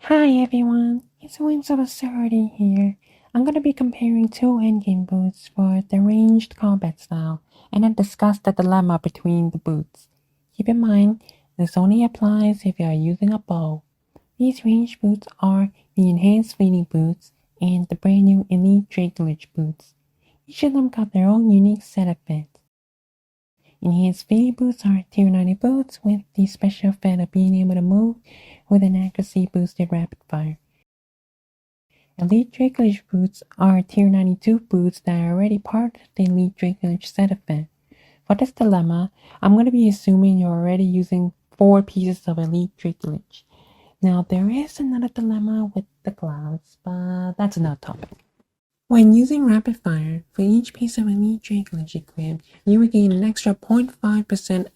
Hi everyone, it's Wings of Authority here. I'm going to be comparing two endgame boots for the ranged combat style, and then discuss the dilemma between the boots. Keep in mind, this only applies if you are using a bow. These ranged boots are the Enhanced Fleeting Boots and the brand new Elite Dracolich Boots. Each of them got their own unique set of fits. Enhanced Fleeting Boots are tier 90 boots with the special effect of being able to move with an accuracy boosted rapid fire. Elite Dracolich boots are tier 92 boots that are already part of the Elite Dracolich set effect. For this dilemma, I'm going to be assuming you're already using 4 pieces of Elite Dracolich. Now there is another dilemma with the gloves, but that's another topic. When using rapid fire, for each piece of Elite Dracolich equipped, you will gain an extra 0.5%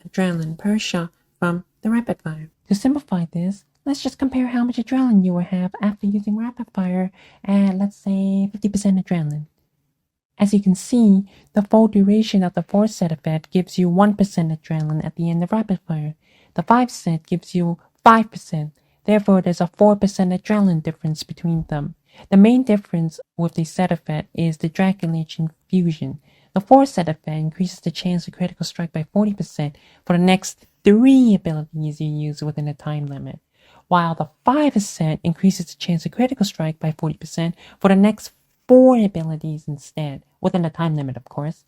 adrenaline per shot from the rapid fire. To simplify this, let's just compare how much adrenaline you will have after using rapid fire at, let's say, 50% adrenaline. As you can see, the full duration of the 4 set effect gives you 1% adrenaline at the end of rapid fire. The 5 set gives you 5%. Therefore, there's a 4% adrenaline difference between them. The main difference with the set effect is the Dracolich infusion. The 4 set effect increases the chance of critical strike by 40% for the next 3 abilities you use within a time limit, while the 5 set increases the chance of critical strike by 40% for the next 4 abilities instead, within the time limit of course.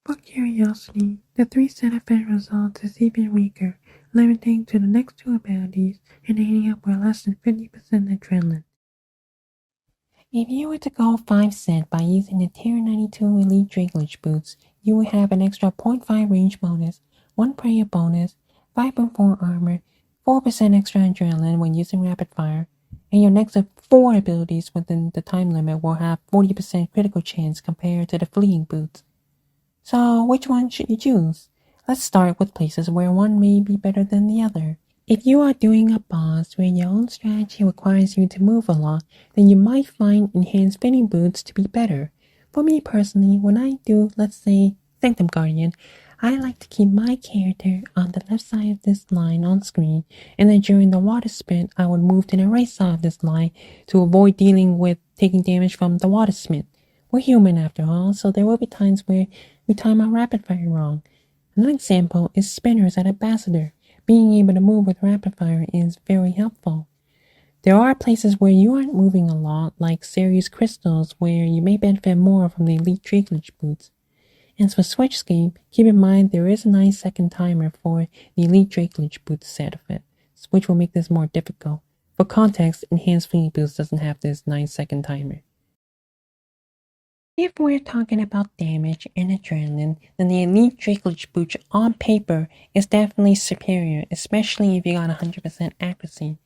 For curiosity, the 3 set effect result is even weaker, limiting to the next 2 abilities and ending up with less than 50% adrenaline. If you were to go 5 set by using the tier 92 Elite Dracolich boots, you would have an extra 0.5 range bonus, 1 prayer bonus, 5.4 armor, 4% extra adrenaline when using rapid fire, and your next 4 abilities within the time limit will have 40% critical chance compared to the fleeing boots. So which one should you choose? Let's start with places where one may be better than the other. If you are doing a boss where your own strategy requires you to move a lot, then you might find Enhanced Fitting Boots to be better. For me personally, when I do, let's say, Sanctum Guardian, I like to keep my character on the left side of this line on screen, and then during the water sprint, I would move to the right side of this line to avoid dealing with taking damage from the water smith. We're human after all, so there will be times where we time our rapid fire wrong. Another example is spinners at Ambassador. Being able to move with rapid fire is very helpful. There are places where you aren't moving a lot, like Serious Crystals, where you may benefit more from the Elite Dracolich boots. As for Switchscape, keep in mind there is a 9-second timer for the Elite Dracolich boots set of it, which will make this more difficult. For context, Enhanced Fleeting Boots doesn't have this 9-second timer. If we're talking about damage and adrenaline, then the Elite Dracolich Boots on paper is definitely superior, especially if you got 100% accuracy.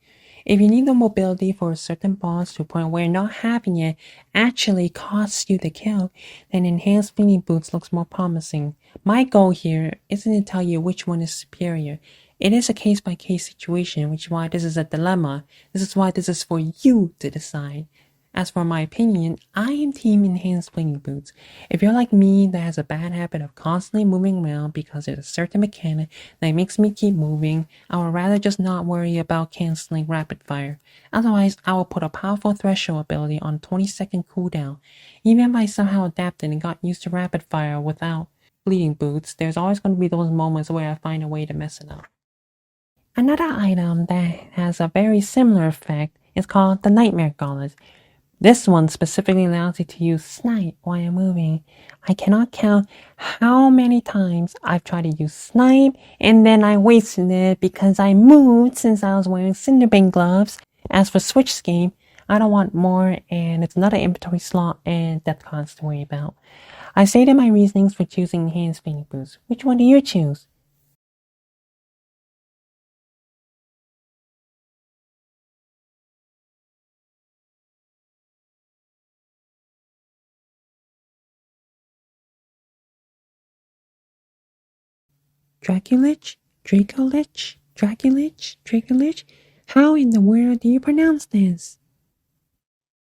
If you need the mobility for a certain boss to a point where not having it actually costs you the kill, then Enhanced Fleeting Boots looks more promising. My goal here isn't to tell you which one is superior. It is a case-by-case situation, which is why this is a dilemma. This is why this is for you to decide. As for my opinion, I am team Enhanced Fleeting Boots. If you're like me that has a bad habit of constantly moving around because there's a certain mechanic that makes me keep moving, I would rather just not worry about cancelling rapid fire. Otherwise, I will put a powerful threshold ability on 20-second cooldown. Even if I somehow adapted and got used to rapid fire without Fleeting Boots, there's always going to be those moments where I find a way to mess it up. Another item that has a very similar effect is called the Nightmare Gauntlet. This one specifically allows you to use Snipe while you're moving. I cannot count how many times I've tried to use Snipe and then I wasted it because I moved since I was wearing Cinderbane gloves. As for Switchscape, I don't want more and it's another inventory slot and death cards to worry about. I stated my reasonings for choosing Enhanced Fleeting Boots. Which one do you choose? Dracolich? Dracolich? Dracolich? Dracolich? How in the world do you pronounce this?